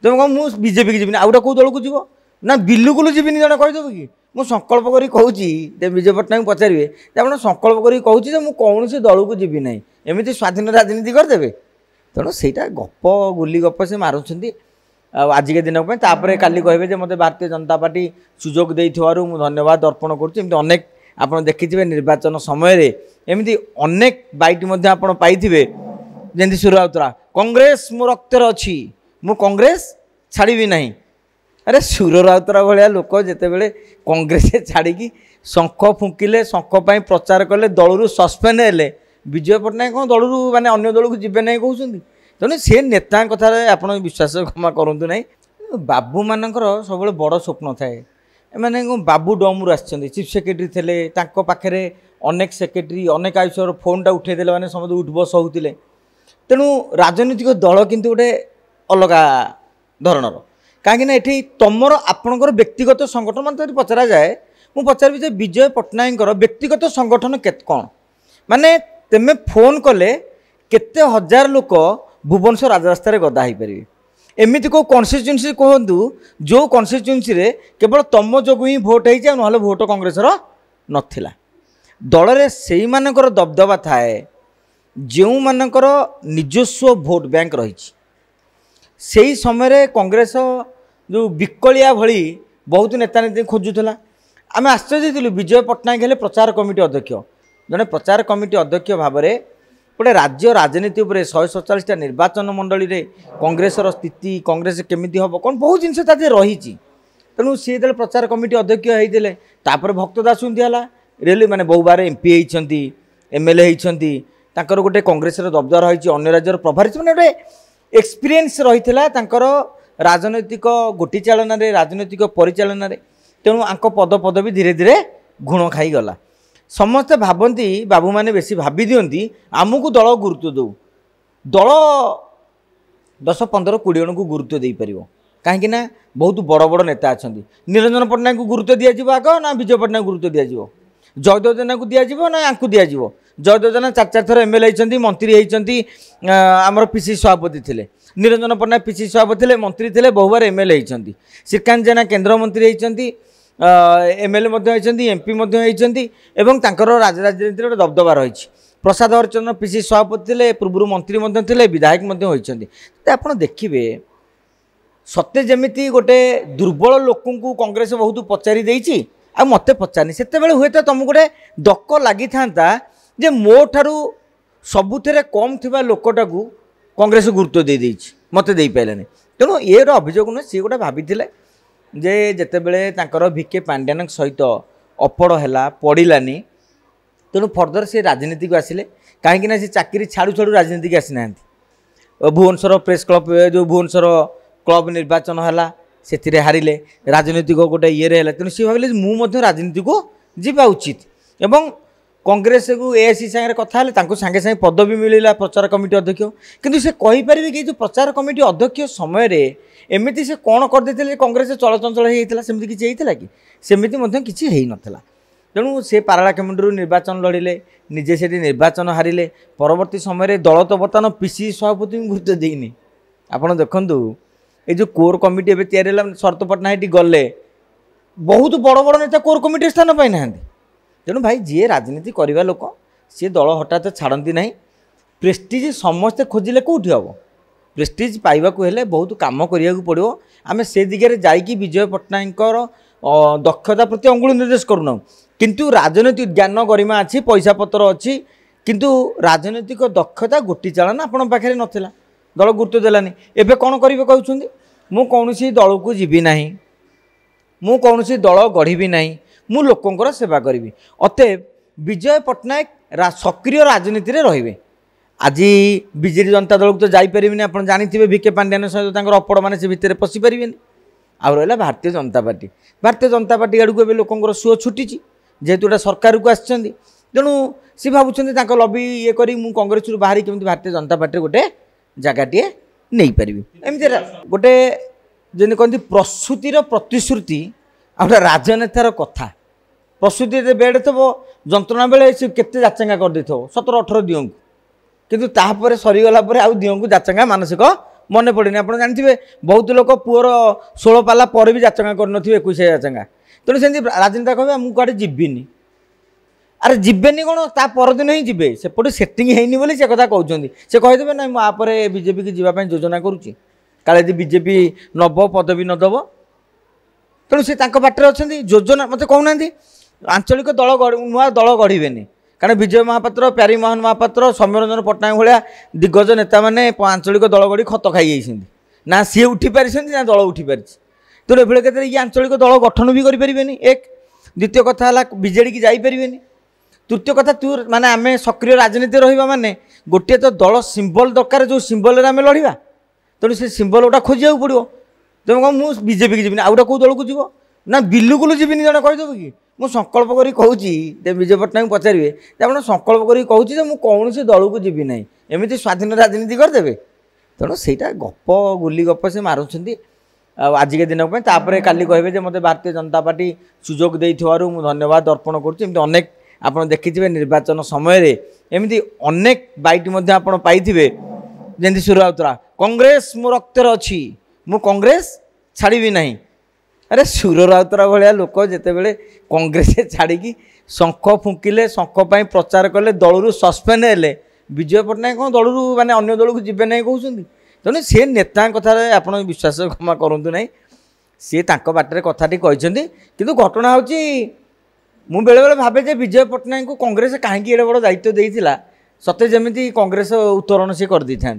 तुम कह मुझे बीजेपी की जीवन आउ गोटे कौ दल को जीव ना बिल्कुल जीवन जन कहीदेव कि मुझ संकल्प करी कहूँ विजय पट्टनायक पचारे आप संकल्प करी कहूँ कौन दल को जीवी ना एमती स्वाधीन राजनीति करदे तेणु सहीटा गप गुली गप से मारुंट आज के दिन तापर काली कहे मत भारतीय जनता पार्टी सुजोग देथिबारु मु धन्यवाद अर्पण करुच्ची एमती अनेक आप देखिए निर्वाचन समय एमती अनेक बाइट आपण पाइबे जमी सुर राउतरा कांग्रेस मो रक्तर अच्छी मु कांग्रेस छाड़ी ना अरे सुर राउतरा भाया लोक जिते कांग्रेस छाड़ी शंख फुंकिले शंख प्रचार कले दलू सस्पेंड हेले विजय पट्टनायक कौन दलू माने अन्य दल को जीवे ना कहते तेणु सी नेता कथार आप विश्वास क्षमा करूँ ना बाबू मानकर सब बड़ स्वप्न थाए मैंने बाबू डमरू आसछन्ती चीफ सेक्रेटरी थे पाखे अनेक सेक्रेटरी अनेक आयुष फोनटा उठेदेले मैंने समस्त उठ बस होते तेणु राजनीतिक दल किंतु गोटे अलग धरणर कहीं ये तुमर आपणकर व्यक्तिगत संगठन मतलब पचरा जाए मुझे पचारि जे विजय पट्टनायक व्यक्तिगत संगठन कौन माने तेमे फोन कले केते हजार लोक भुवनेश्वर राजरास्तार गदा हो पारे एमती को कन्स्टिट्यूएंसी कहतु जो कन्स्टिट्यूएंसी रे केवल तुम जो ही भोट हो ना भोट कांग्रेसर नथिला दल में से मानकर दबदबा थाए जो मानकर निजस्व भोट बैंक रही से समय कांग्रेस जो विकलिया भली बहुत नेता नेता खोजुला आम आश्चर्य थी विजय पट्टनायक हेले प्रचार कमिटी अध्यक्ष जड़े प्रचार कमिटी अध्यक्ष भाव में गोटे राज्य राजनीति उपर 147टा निर्वाचन मंडली रे कांग्रेसर स्थिति कांग्रेस केमिति हम कौन बहुत जिनस रही तेणु सी जो प्रचार कमिटी अध्यक्ष होते तापर भक्त दास दिहला रियली माने बहु बार एमपी होती एमएलए होती गोटे कांग्रेस दबदबा रही अन्य राज्यर प्रभारी मैंने गोटे एक्सपीरियंस रही राजनैतिक गोटी चालन राजनैतिक परिचालन तेणु आंक पद पद भी धीरे धीरे गुण खाईगला समस्ते भावती बाबू मैंने बेसी भावी दिखती आमको दल गुरुत्व दौ दल 10-15-20 जन को गुरुत्व दे पार कहीं बहुत बड़ बड़ नेता अच्छा निरंजन पट्टनायक को गुरुत्व दिज्व आग ना विजय पट्टनायक गुरुत्व दिज्व जयदेव जेना को दिज्व ना या दिज्व जयदेव जेना 4 थर एमएलए होती मंत्री होती आमर पीसी सभापति थे निरंजन पट्टनायक पीसी सभापति थे मंत्री थे बहु बार एमएलए होती श्रीकांत जेना केन्द्रमंत्री होती एमएलए होती एमपी होती राजनीति गोटे दबदबा रही प्रसाद हरिचंद्र पीसी सभापति थे पूर्व मंत्री थे विधायक होती आप देखिए सत्य जमीती गोटे दुर्बल लोक कांग्रेस बहुत पचारि देछि आ मते पचारनी से हुए तो तुमको गोटे दक लगी था जे मो ठारू सबुथिरे कम थिबा लोकटा को कांग्रेस गुरुत्व दे देछि मते दे पाइलानी तेणु ये अभियोग नुहे सी गोटे भाभी जे जितेबले भिके पांड्यान सहित अपड़ है पड़ानी तेणु फर्दर से राजनीति को आसिले कहीं से चाकरी छाड़ू छाड़ू राजनीति की आसी ना भुवनेश्वर प्रेस क्लब जो भुवनेश्वर क्लब निर्वाचन है से हारिले राजनीतिक गोटे ये है तेणु सी भाविले मुझे राजनीति को जीवा उचित एवं कांग्रेस को एएससी सागर कथा सागे सागे पदवी मिलला प्रचार कमिटी अध्यक्ष किंतु से कहीपर कि जो प्रचार कमिटी अध्यक्ष समय एमती से कौन करदे कांग्रेस चलचंचल होता सेमती किसी होता कि सेमती किसी हो नाला तेणु से पारलाखेमुंडी निर्वाचन लड़िले निजे से निर्वाचन हारिले परवर्ती समय दल तो बर्तमान पीसी सभापति गुरुत्व देनी आपड़ देखु ये जो कोर कमिटी एवं या शरत पट्टनायक गले बहुत बड़ बड़ नेता कोर कमिटी स्थान पाई ना तेणु भाई जी राजनीति करवा लोक सी दल हठात छाड़ती ना प्रेस्टीज समस्ते खोजिले कौटी हम प्रेस्टीज पाइबाकू हेले बहुत काम करिया पड़ो आम से दिगरे जाइकी विजय पट्टनायक दक्षता प्रति अंगुली निर्देश करूना किंतु राजनीतिक ज्ञान गरिमा अच्छी पैसा पतर अच्छी किंतु राजनीतिक दक्षता गोटी चालन आपण पाखे नाला दल गुरुत्व देलानी एबे कौन करेंगे कहते मु कौन दल को जीवी ना मु कौन दल गढ़ी ना मु लोकंर सेवा करी अतएव विजय पट्टनायक सक्रिय राजनीति रे रहिबे आज बीजेडी जनता दल को तो जापरेनि आप जानते भिके पांड्यान सहित अपड़ मैंने से भितर पशि पारे आ रहा भारतीय जनता पार्टी आड़ को लोकर सुओ छुटी जेहेतु गोटे सरकार को आसछन्ती तेणु सी भावुं लबी ये करी मु कांग्रेस बाहरी केमती भारतीय जनता पार्टी गोटे जगहटे नहीं पारि एमती गोटे जमी कहती प्रसूतिर प्रतिश्रुति आ गोटे राजनेतार कथा प्रसूति बेड थो जंत्रणा बेले से केते जाचेंगा कर 17-18 दियों किंतु तापर सरीगला आउ दियों जाचेंगा मानसिक मन पड़े आप जानते बहुत लोग पुअर 16 पाला पर भी जाचंगा कर 21 जाचंगा तेणु सेमती राजनेता कहे मुझे कड़े जीविनी अरे जीवेनि कौन ता परदिन ही जीवे सेपटे सेटिंग होनी बोली से कथा कहते से कहीदेवे ना मुझे बीजेपी की जीवाई योजना करुँची काले बीजेपी नब पदवी नदब तेणु से बाटर अच्छा योजना मत कहना आंचलिक दल नुआ दल गढ़वे कारण विजय महापात्र प्यारी मोहन महापात्र सौम्यरंजन पट्टनायक भाया दिग्गज नेता मैंने आंचलिक दल गढ़ी खत खाई ना सी उठी पारि ना दल उठी पारि तेणु एभले क्षेत्र में ये आंचलिक दल गठन भी करें एक द्वितीय कथा है बीजेडी की जापरें तृतीय कथा तू माने आम सक्रिय राजनीति रहा माने गोटे तो दल सिंबल दरकार जो सिंबल आम लड़ा तेणु से सिंबल गोटा खोजा पड़ो तेणु कह मुझे बीजेपी की जीवन आउटा कौ दल को जीव ना बिल्कुल जीवन जन कहीदेव कि मुझे संकल्प करी कहूँ विजय पट्टनायक पचारे आप संकल्प करी कहूँ कौन से दल को जीवी ना एमती स्वाधीन राजनीति करदे तेणु सेटा गप गुली गप से मारुंट आजिका दिन तापर काली कहे मत भारतीय जनता पार्टी सुजोग देथिबारु मु धन्यवाद अर्पण करुँच अनेक आप देखिए निर्वाचन समय एमती अनेक बाइट आप पाइबे जमी सुर राउतरा कांग्रेस मो रक्तर अच्छी मु कांग्रेस छाड़ी ना अरे सुर राउतरा भाया लोक जिते कांग्रेस छाड़ी शंख फुंकिले शंख प्रचार कले दलू सस्पेंड हेले विजय पट्टनायक कौन दलू माने अन्य दल को जीवे ना कहते तेणु सी नेता कथार आप विश्वास क्षमा करूँ ना सी बाटर कथाटी कहते कि घटना हूँ मु बेले बेले भावे जे विजय पट्टनायक को कांग्रेस कहीं एडे बड़ दायित्व देइथिला सते जमिति कांग्रेस उत्तरण से कर दी था।